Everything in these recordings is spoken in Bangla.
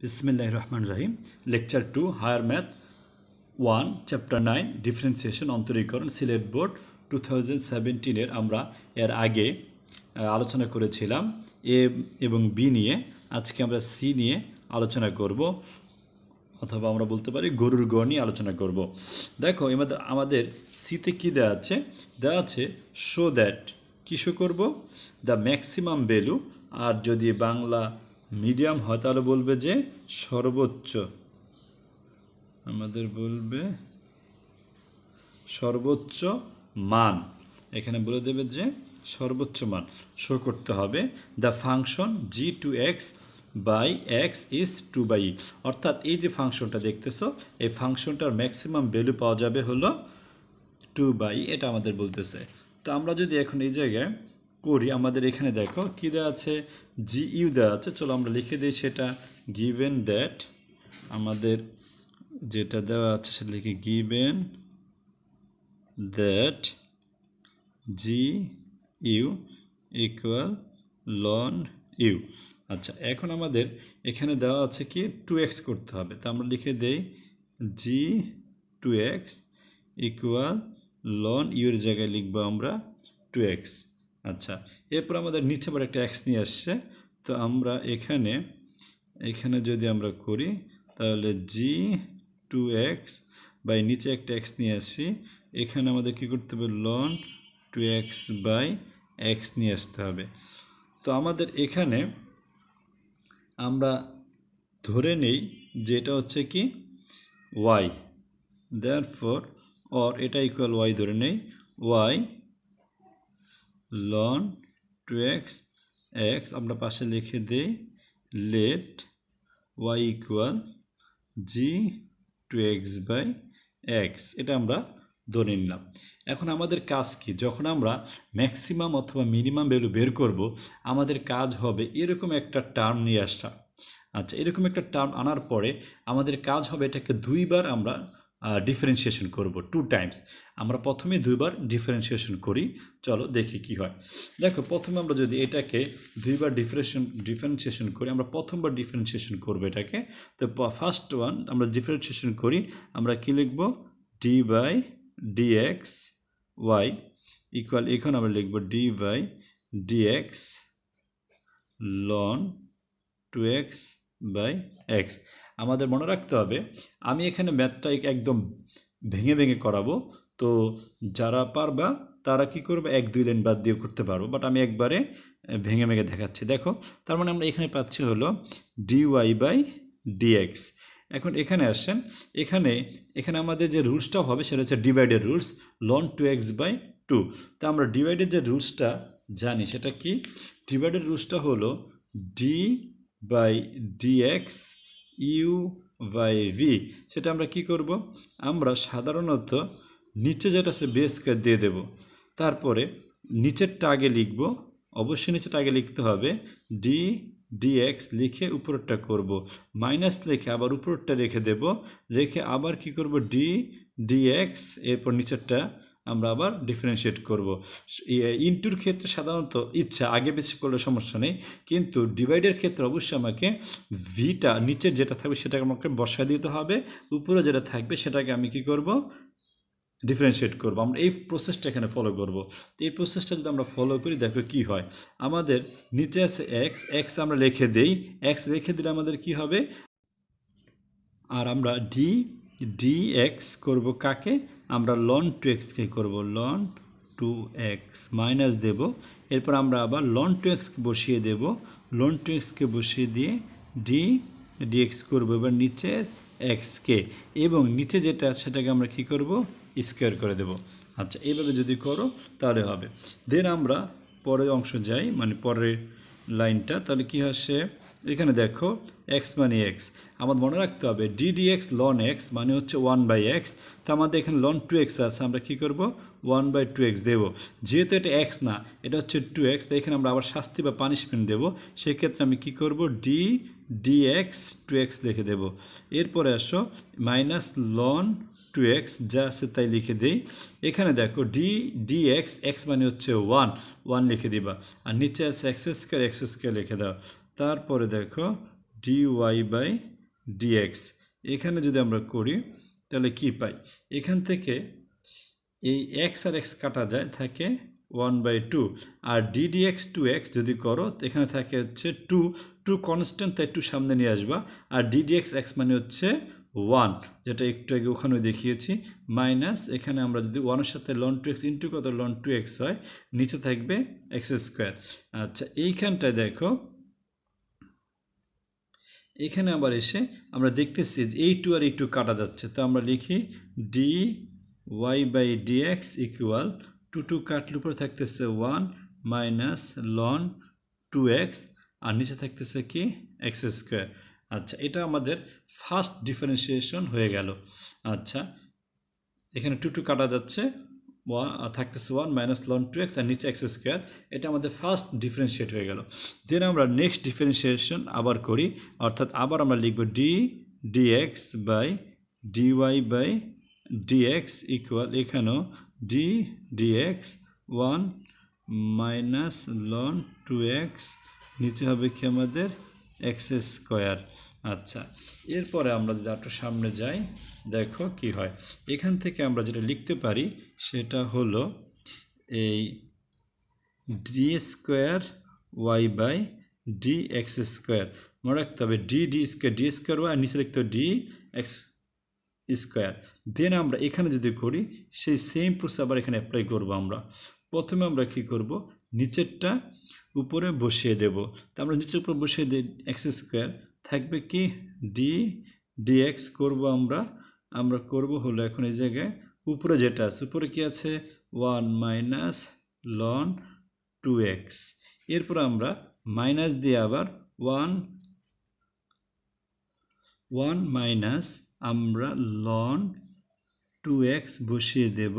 Bismillahirrahmanirrahim. Lecture-02 Higher Math-01 Chapter-09 Differentiation অন্তরীকরণ সিলেট বোর্ড 2017 এর আমরা এর আগে আলোচনা করেছিলাম এ এবং বি নিয়ে। আজকে আমরা সি নিয়ে আলোচনা করব, অথবা আমরা বলতে পারি গরুর গ নিয়ে আলোচনা করব। দেখো আমাদের সিতে কি দেওয়া আছে? দেওয়া আছে শো দ্যাট, কি শো করব? The maximum value. আর যদি বাংলা মিডিয়াম হয় তাহলে বলবে যে সর্বোচ্চ, আমাদের বলবে সর্বোচ্চ মান। এখানে বলে দেবে যে সর্বোচ্চ মান শো করতে হবে। The function g two x by x is 2/e, অর্থাৎ এই যে ফাংশনটা দেখতেছো এই ফাংশনটার ম্যাক্সিমাম ভ্যালু পাওয়া যাবে হলো 2/e, এটা আমাদের বলতেছে। তো আমরা যদি এখন এই জায়গায় করি, আমাদের এখানে দেখো কি দেওয়া আছে, জি ইউ দেওয়া আছে। চলো আমরা লিখে দিই সেটা। গিভেন দ্যাট, আমাদের যেটা দেওয়া আছে সেটা লিখে given that g u equal ln u. আচ্ছা, এখন আমাদের এখানে দেওয়া আছে কি 2x করতে হবে, তো আমরা লিখে দেই জি 2x ইকুয়াল লন ইউর জায়গায় লিখবো আমরা 2x। আচ্ছা, এরপর আমাদের নিচে আবার একটা এক্স নিয়ে আসছে, তো আমরা এখানে যদি আমরা করি তাহলে জি 2x বাই নিচে একটা এক্স নিয়ে আসছি, এখানে আমাদের কী করতে হবে, লন 2x বাই এক্স নিয়ে আসতে হবে। তো আমাদের এখানে আমরা ধরে নেই যে এটা হচ্ছে কি y, therefore or এটা ইকুয়াল y ধরে নেই, y লন 2x x আমরা পাশে লিখে দেই let y equal g 2x by x, এটা আমরা ধরে নিলাম। এখন আমাদের কাজ কি, যখন আমরা ম্যাক্সিমাম অথবা মিনিমাম ভ্যালু বের করব, আমাদের কাজ হবে এরকম একটা টার্ম নিয়ে আসা। আচ্ছা, এরকম একটা টার্ম আনার পরে আমাদের কাজ হবে এটাকে দুইবার আমরা ডিফারেন্সিয়েশন করব, 2 টাইমস। আমরা প্রথমে দুইবার ডিফারেন্সিয়েশন করি, চলো দেখি কি হয়। দেখো, প্রথমে আমরা যদি এটাকে দুইবার ডিফারেন্সিয়েশন করি, আমরা প্রথমবার ডিফারেন্সিয়েশন করব এটাকে। তো ফার্স্ট ওয়ান আমরা ডিফারেন্সিয়েশন করি, আমরা কি লিখব, d by dx y equal, এখন আমরা লিখব d by dx ln 2x by x. আমাদের মনে রাখতে হবে, আমি এখানে ম্যাথটা একদম ভেঙে ভেঙে করাবো, তো যারা পারবা তারা কি করবে, 1-2 লাইন বাদ দিয়ে করতে পারবো, বাট আমি একবারে ভেঙে ভেঙে দেখাচ্ছি। দেখো, তার মানে আমরা এখানে পাচ্ছি হলো ডিওয়াই বাই ডিএক্স। এখন এখানে আসেন, এখানে আমাদের যে রুলসটা হবে সেটা হচ্ছে divided rules, loan 2x by 2। তো আমরা ডিভাইডেড যে রুলসটা জানি সেটা কি, ডিভাইডেড রুলসটা হলো d by dx u by v. সেটা আমরা কি করব, আমরা সাধারণত নিচে যেটা আছে বেসকে দিয়ে দেব, তারপরে নিচেরটা আগে লিখব, অবশ্যই নিচেরটা আগে লিখতে হবে, ডি ডিএক্স লিখে উপরেরটা করব, মাইনাস লিখে আবার উপরেরটা রেখে দেব, রেখে আবার কি করব, ডি ডিএক্স, এরপর নিচেরটা আমরা আবার ডিফারেন্সিয়েট করব। ইনটুর ক্ষেত্রে সাধারণত ইচ্ছা আগে বেশি করলে সমস্যা নেই, কিন্তু ডিভাইডের ক্ষেত্রে অবশ্যই আমাকে ভিটা নিচের যেটা থাকবে সেটাকে আমাকে বসায় দিতে হবে, উপরে যেটা থাকবে সেটাকে আমি কি করব, ডিফারেন্সিয়েট করব। আমরা এই প্রসেসটা এখানে ফলো করব। তো এই প্রসেসটা যদি আমরা ফলো করি, দেখো কি হয়। আমাদের নিচে আছে এক্স, এক্স আমরা লিখে দেই, এক্স রেখে দিলে আমাদের কি হবে, আর আমরা ডিএক্স করব কাকে, আমরা লন 2xকে করব, লন 2x মাইনাস দেব, এরপর আমরা আবার লন 2xকে বসিয়ে দেব, লন 2xকে বসিয়ে দিয়ে ডিএক্স করব, এবার নিচে এক্সকে, এবং নিচে যেটা সেটাকে আমরা কি করব, স্কোয়ার করে দেব। আচ্ছা, এইভাবে যদি করো তাহলে হবে। দেন আমরা পরের অংশ যাই, মানে পরের লাইনটা, তাহলে কি আসে, এখানে দেখো এক্স মানে এক্স, আমাদের মনে রাখতে হবে ডিএক্স লন এক্স মানে হচ্ছে 1/x। তো আমাদের এখানে লন 2x আছে, আমরা কি করব, 1/2x দেব। যেহেতু এটা এক্স না, এটা হচ্ছে 2x, তো এখানে আমরা আবার শাস্তি বা পানিশমেন্ট দেব, সেক্ষেত্রে আমি কি করব, ডিএক্স 2x লিখে দেব। এরপরে আসো মাইনাস লন 2x যা আছে তাই লিখে দেই, এখানে দেখো ডিএক্স এক্স মানে হচ্ছে 1 লিখে দিবা, আর নিচে আছে এক্স স্কোয়ার লিখে দাও। তারপরে দেখো dy বাই dx। এখানে যদি আমরা করি তাহলে কি পাই, এখান থেকে এই x আর x কাটা যায়, থাকে 1/2, আর d dx 2x যদি করো এখানে থাকে হচ্ছে 2 কনস্ট্যান্ট, তাই 2 সামনে নিয়ে আসবা, আর d dx x মানে হচ্ছে 1, যেটা একটু আগে ওখানে দেখিয়েছি, মাইনাস এখানে আমরা যদি 1 এর সাথে ln 2x ইন্টু কত ln 2x হয়, নিচে থাকবে x²। আচ্ছা এইখানটায় দেখো, এখানে আবার এসে আমরা দেখতেছি যে এই 2 আর এই 2 কাটা যাচ্ছে, তো আমরা লিখি dy বাই dx ইকুয়াল 2 কাটলে উপরে থাকতেছে 1 মাইনাস ln 2x, আর নিচে থাকতেছে কি x²। আচ্ছা এটা আমাদের ফার্স্ট ডিফারেন্সিয়েশন হয়ে গেল। আচ্ছা এখানে 2 কাটা যাচ্ছে, থাকতেছে 1 মাইনাস ln 2x আর নিচে x², এটা আমাদের ফার্স্ট ডিফারেন্সিয়েট হয়ে গেল। দেন আমরা নেক্সট ডিফারেন্সিয়েশন আবার করি, অর্থাৎ আবার আমরা লিখব dx by dy by dx equal এখানেও dx 1 মাইনাস ln 2x, নিচে হবে কি আমাদের x²। আচ্ছা এরপরে আমরা যদি একটু সামনে যাই, দেখো কি হয়, এখান থেকে আমরা যেটা লিখতে পারি সেটা হলো এই d² y বাই dx², মনে রাখতে হবে d² y, আর নিচে লিখতে হবে dx²। দেন আমরা এখানে যদি করি সেই সেম প্রসেস আবার এখানে অ্যাপ্লাই করব। আমরা প্রথমে আমরা কি করব, নিচেরটা উপরে বসিয়ে দেব, তো আমরা নিচের উপর বসিয়ে দিই x², থাকবে কি dx করব আমরা করব হলো এখন এই জায়গায় উপরে যেটা আছে, উপরে কি আছে 1 মাইনাস ln 2x, এরপর আমরা মাইনাস দিয়ে আবার 1 মাইনাস আমরা ln 2x বসিয়ে দেব,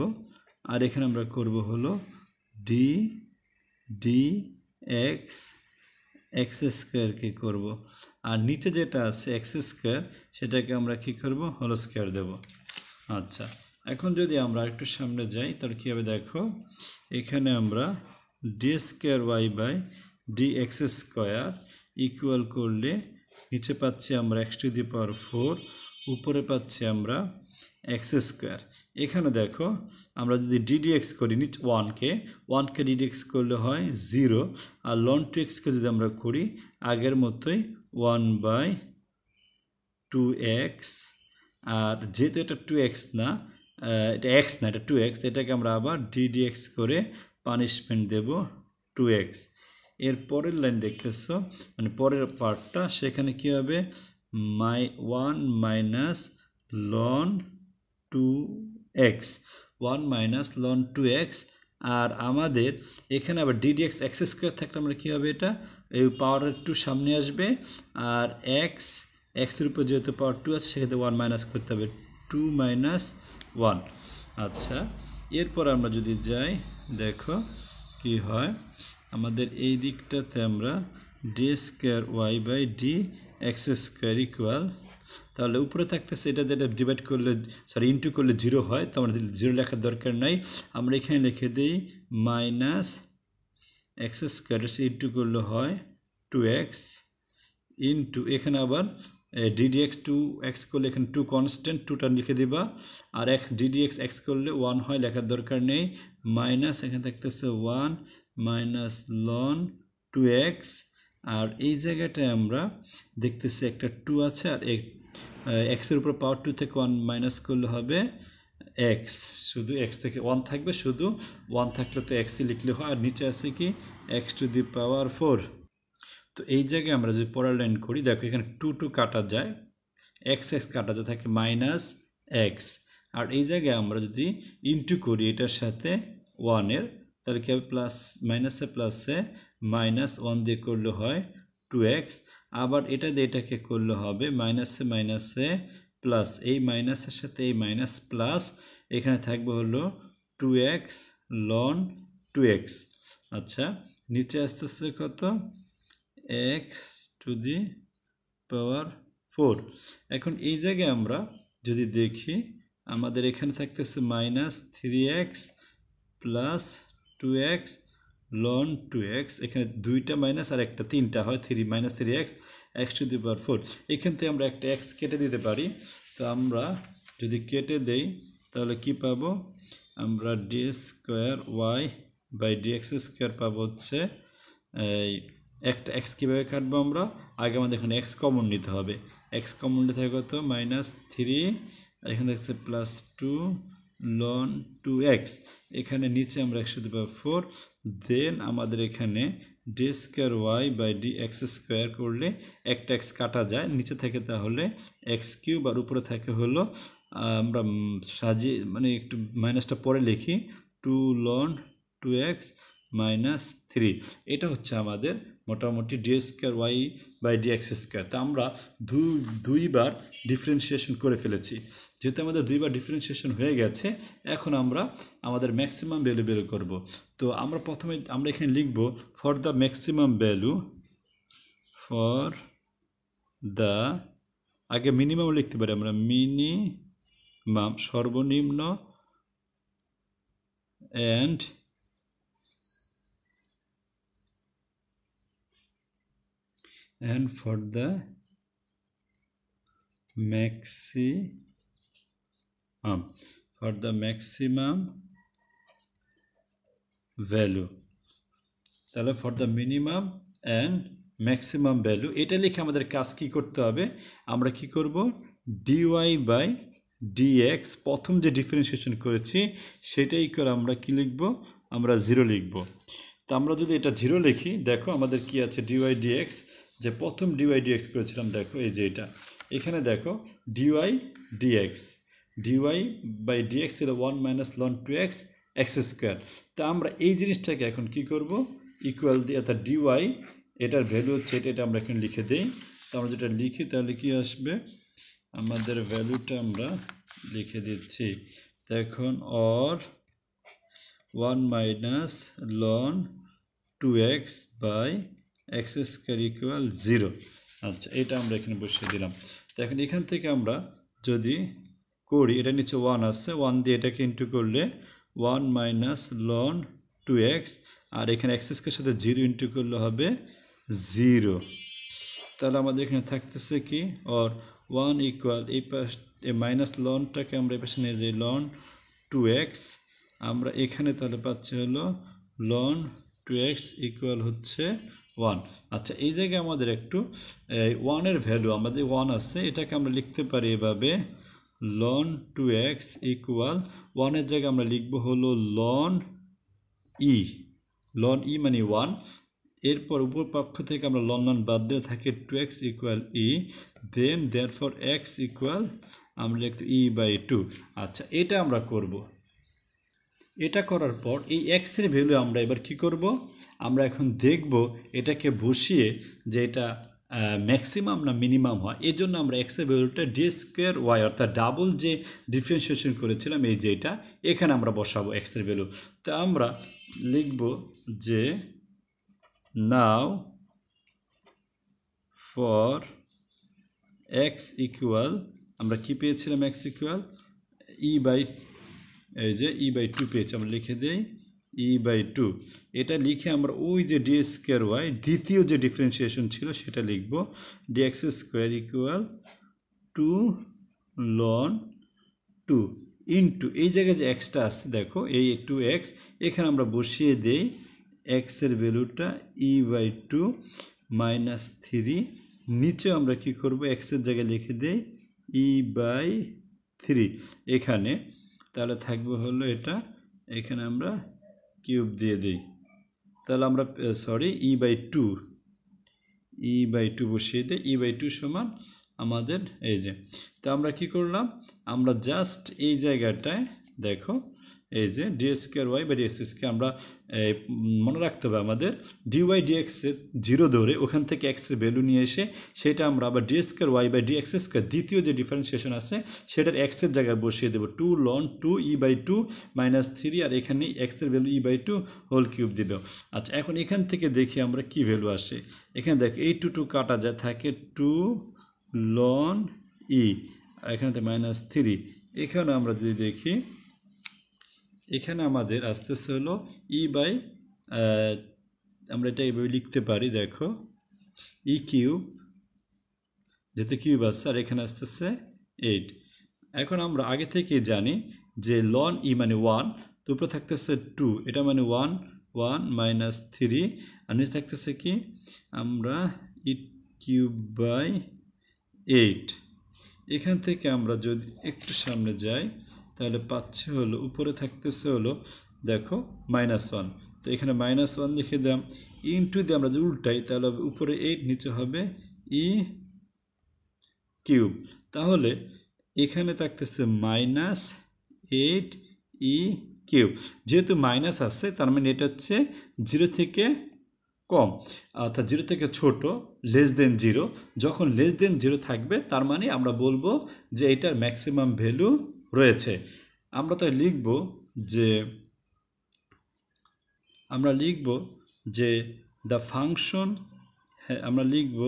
আর এখানে আমরা করব হলো dx x² কে করব, আর নিচে যেটা আছে x² সেটাকে আমরা কি করব হোল স্কয়ার দেব। আচ্ছা এখন যদি আমরা একটু সামনে যাই তাহলে কি হবে, দেখো এখানে আমরা d² y by dx² equal করলে নিচে পাচ্ছি আমরা x⁴, উপরে পাচ্ছি আমরা x²। এখানে দেখো আমরা যদি ddx করি নিচে 1কে ddx করলে হয় 0, আর ln 2x-কে যদি আমরা করি আগের মতোই 1/2x, আর যেহেতু এটা 2x না, এটা x না, এটা 2x, এটাকে আমরা আবার ddx করে পানিশমেন্ট দেব 2x। এর পরের লাইন দেখতেছো, মানে পরের পার্টটা, সেখানে কি হবে 1 minus ln 2x, 1 minus ln 2x, আর আমাদের এখানে আবার ddx x² থাকলে আমরা কী হবে, এটা এই পাওয়ার 2 সামনে আসবে, আর এর উপর যেহেতু পাওয়ার 2 আছে সেক্ষেত্রে 1 মাইনাস করতে হবে, 2 মাইনাস 1। আচ্ছা এরপর আমরা যদি যাই দেখো কি হয়, আমাদের এই দিকটাতে আমরা d² y by dx² equal, তাহলে উপরে থাকতেছে এটা যেটা ডিভাইড করলে ইন্টু করলে 0 হয়, তো আমাদের 0 লেখার দরকার নাই, আমরা এখানে লিখে দিই মাইনাস x² ইন্টু করলে হয় 2x ইন্টু এখানে আবার ddx 2x করলে এখানে 2 কনস্ট্যান্ট, 2টা লিখে দিবা, আর ddx x করলে 1 হয়, লেখার দরকার নেই, মাইনাস এখানে থাকতেছে 1 মাইনাস ln 2x, আর এই জায়গাটায় আমরা দেখতেছি একটা 2 আছে, আর x-এর উপর পাওয়ার 2 থেকে 1 মাইনাস করলে হবে x, শুধু x থেকে 1 থাকবে, শুধু 1 থাকলে তো x লিখলে হয়, আর নিচে আছে কি x⁴। তো এই জায়গায় আমরা যদি পরের লাইন করি, দেখো এখানে 2 কাটা যায়, x কাটা যায়, থাকে মাইনাস x, আর এই জায়গায় আমরা যদি ইন্টু করি এটার সাথে 1-এর, তাহলে কি হবে প্লাস মাইনাসে প্লাসে মাইনাস 1 দিয়ে করলে হয় 2x, আবার এটা দিয়ে এটাকে করলে হবে মাইনাসে মাইনাসে প্লাস, এই মাইনাসের সাথে এই মাইনাস প্লাস, এখানে থাকবে হলো 2x ln 2x। আচ্ছা নিচে আসতেছে কত x⁴। এখন এই জায়গায় আমরা যদি দেখি আমাদের এখানে থাকতেছে minus 3x plus 2x ln 2x, এখানে 2টা মাইনাস আর একটা 3টা হয় 3 minus 3x, x to the power 4 এখান থেকে আমরা একটা x কেটে দিতে পারি তো আমরা যদি কেটে দেই তাহলে কি পাবো আমরা d square y by dx square পাবো হচ্ছে এই একটা x কীভাবে কাটবো আমরা আগে আমাদের এখানে x কমন নিতে হবে x কমন নিতে হবে কত -3 আর এখানে দেখছে +2 ln 2x এখানে নিচে আমরা x to the power 4 then আমাদের এখানে d square y by dx square করলে একটা x কাটা যায় নিচে থেকে তাহলে x কিউব আর উপরে থাকে হলো আমরা সাজিয়ে মানে একটু মাইনাসটা পরে লিখি 2 ln 2x -3 এটা হচ্ছে আমাদের মোটামুটি d square y by dx square তো আমরা দুইবার ডিফারেন্সিয়েশন করে ফেলেছি যেহেতু আমাদের দুইবার ডিফারেন্সিয়েশন হয়ে গেছে এখন আমরা আমাদের ম্যাক্সিমাম ভ্যালু বের করব তো আমরা প্রথমে আমরা এখানে লিখব for the maximum value for the আগে মিনিমাম লিখতে পারি আমরা মিনিমাম সর্বনিম্ন and for the maximum value তাহলে for the minimum and maximum value এটা লিখে আমাদের কাজ কি করতে হবে আমরা কি করব dy by dx প্রথম যে ডিফারেন্সিয়েশন করেছি সেটাই করে আমরা কি লিখব আমরা 0 লিখব তো আমরা যদি এটা 0 লিখি দেখো আমাদের কি আছে dy dx যে প্রথম dy dx করেছিলাম দেখো এই যে এটা এখানে দেখো dy dx dy by dx এর 1 - ln 2x x স্কয়ার তো আমরা এই জিনিসটাকে এখন কি করব ইকুয়াল দিয়ে অর্থাৎ dy এটার ভ্যালু হচ্ছে এটা আমরা এখানে লিখে দেই তো আমরা যেটা লিখি তাহলে কি আসবে আমাদের ভ্যালুটা আমরা লিখে দিচ্ছি তো এখন or 1 - ln 2x by x square equal 0 আচ্ছা এটা আমরা এখানে বসিয়ে দিলাম তো এখন এখান থেকে আমরা যদি করি এটা নিচে 1 আসছে 1 দিয়ে এটাকে ইনটু করলে 1 - ln 2x আর এখানে x স্কয়ারের সাথে 0 ইনটু করলে হবে 0 তাহলে আমাদের এখানে থাকতেছে কি or 1 ইকুয়াল এই পাশ এই মাইনাস লনটাকে আমরা এই পাশে নিয়ে যাই ln 2x আমরা এখানে তাহলে পাচ্ছি হলো ln 2x ইকুয়াল হচ্ছে 1 আচ্ছা এই জায়গায় আমাদের একটু 1 এর ভ্যালু আমাদের 1 আছে এটাকে আমরা লিখতে পারি এভাবে ln 2x ইকুয়াল 1 এর জায়গায় আমরা লিখব হলো ln e মানে 1 এরপর উপর পক্ষ থেকে আমরা লন বাদ দিয়ে থাকে 2x ইকুয়াল e দেন দেয়ারফর x ইকুয়াল আমরা লিখব e বাই 2 আচ্ছা এটা আমরা করব এটা করার পর এই x এর ভ্যালু আমরা এবার কি করব আমরা এখন দেখব এটাকে বসিয়ে যে এটা ম্যাক্সিমাম না মিনিমাম হয় এর জন্য আমরা x এর ভ্যালুটা ডি স্কয়ার y অর্থাৎ ডাবল যে ডিফারেন্সিয়েশন করেছিলাম এই যে এটা এখানে আমরা বসাবো x এর ভ্যালু তো আমরা লিখব যে now for x equal আমরা কি পেয়েছিলাম x equal e by এই যে e by 2 পেয়েছি আমরা লিখে দেই e by 2 এটা লিখে আমরা ওই যে d স্কয়ার y দ্বিতীয় যে ডিফারেন্সিয়েশন ছিল সেটা লিখব dx square equal 2 ln 2 into এই জায়গায় যে x টা আছে দেখো এই 2x এখানে আমরা বসিয়ে দেই x এর ভ্যালুটা e বাই 2 মাইনাস 3 নিচে আমরা কি করব x এর জায়গায় লিখে দেই e বাই 3 এখানে তাহলে থাকবে হলো এটা এখানে আমরা কিউব দিয়ে দেই তাহলে আমরা সরি e বাই 2 বসিয়ে দেই e বাই 2 সমান আমাদের এই যে তো আমরা কি করলাম আমরা জাস্ট এই জায়গাটায় দেখো এই যে d square y by dx square আমরা মনে রাখতে হবে আমাদের ডিওয়াই ডিএক্স এর 0 ধরে ওখান থেকে x এর ভ্যালু নিয়ে এসে সেটা আমরা আবার d square y by dx square দ্বিতীয় যে ডিফারেন্সিয়েশন আছে সেটার x এর জায়গায় বসিয়ে দেব 2 ln 2 e বাই 2 মাইনাস 3 আর এখানে x এর value e by 2 whole cube দেব আচ্ছা এখন এখান থেকে দেখি আমরা কি ভ্যালু আসে এখানে দেখ এই 2 কাটা যায় থাকে 2 ln e আর এখানে মাইনাস 3 এখানে আমরা যদি দেখি এখানে আমাদের আসতেছে হলো e বাই আমরা এটা এইভাবে লিখতে পারি দেখো e কিউব যেহেতু কিউব আছে আর এখানে আসতেছে 8। এখন আমরা আগে থেকে জানি যে লন ই মানে 1, তো উপরে থাকতেছে 2, এটা মানে 1 1 মাইনাস 3, আর নিচে থাকতেছে কি আমরা ই কিউব বাই 8। এখান থেকে আমরা যদি একটু সামনে যাই তাহলে পাচ্ছি হলো উপরে থাকতেছে হলো দেখো -1, তো এখানে -1 লিখে দিলাম, ইনটু দিয়ে আমরা যদি উল্টাই তাহলে উপরে 8 নিচে হবে ই কিউব। তাহলে এখানে থাকতেছে -8 ই কিউব। যেহেতু মাইনাস আছে তার মানে এটা হচ্ছে 0 থেকে কম, অর্থাৎ 0 থেকে ছোট, লেস দেন 0। যখন লেস দেন 0 থাকবে তার মানে আমরা বলবো যে এটার ম্যাক্সিমাম ভ্যালু রয়েছে। আমরা তাই লিখব যে দ্য ফাংশন, আমরা লিখব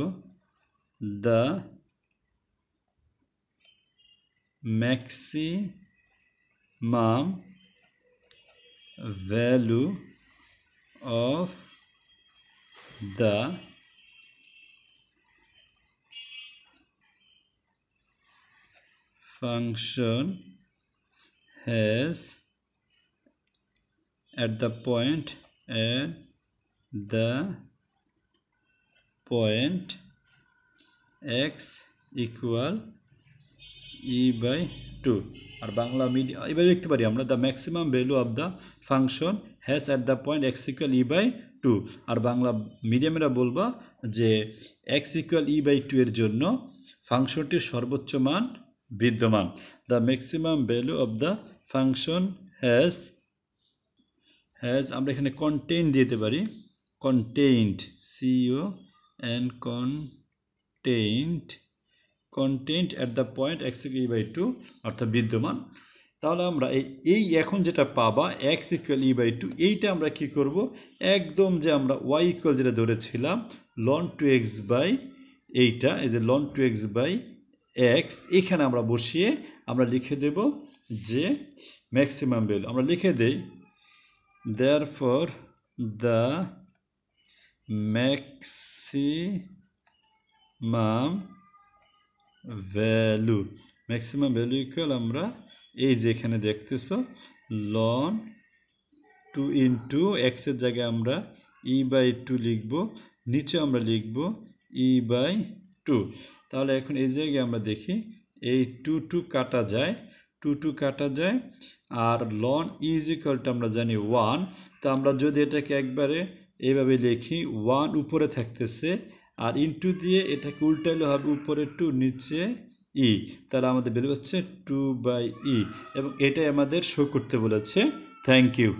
the maximum value of the function has at the point x equal e by 2। আর বাংলা মিডিয়াম এবার লিখতে পারি আমরা the maximum value of the function has at the point x equal e by 2। আর বাংলা মিডিয়ামেরা বলবা যে এক্স ইকুয়াল ই বাই 2 এর জন্য ফাংশনটির সর্বোচ্চ মান বিদ্যমান। The maximum value of the function has আমরা এখানে কন্টেইন দিতে পারি, contained CON contained at the point x equal e by 2 অর্থাৎ বিদ্যমান। তাহলে আমরা এই এখন যেটা পাবা x equal e by 2, এইটা আমরা কি করব, একদম যে আমরা y equal যেটা ধরেছিলাম ln 2x বাই এইটা, এই যে ln 2x বাই x, এখানে আমরা বসিয়ে আমরা লিখে দেব যে ম্যাক্সিমাম ভ্যালু। আমরা লিখে দেই therefore the maximum value equal আমরা এই যে এখানে দেখতেছো ln 2 ইন্টু এক্স এর জায়গায় আমরা ই বাই 2 লিখব, নিচে আমরা লিখব ই বাই 2। তাহলে এখন এই জায়গায় আমরা দেখি এই 2 কাটা যায়, 2 কাটা যায়, আর ln ইজ ইকুয়ালটা আমরা জানি 1। তো আমরা যদি এটাকে একবারে এইভাবে লিখি 1 উপরে থাকতেছে আর ইনটু দিয়ে এটাকে উল্টাইলে হবে উপরে 2 নিচে ই, তাহলে আমাদের বের হচ্ছে 2/e, এবং এটাই আমাদের শো করতে বলেছে। Thank you.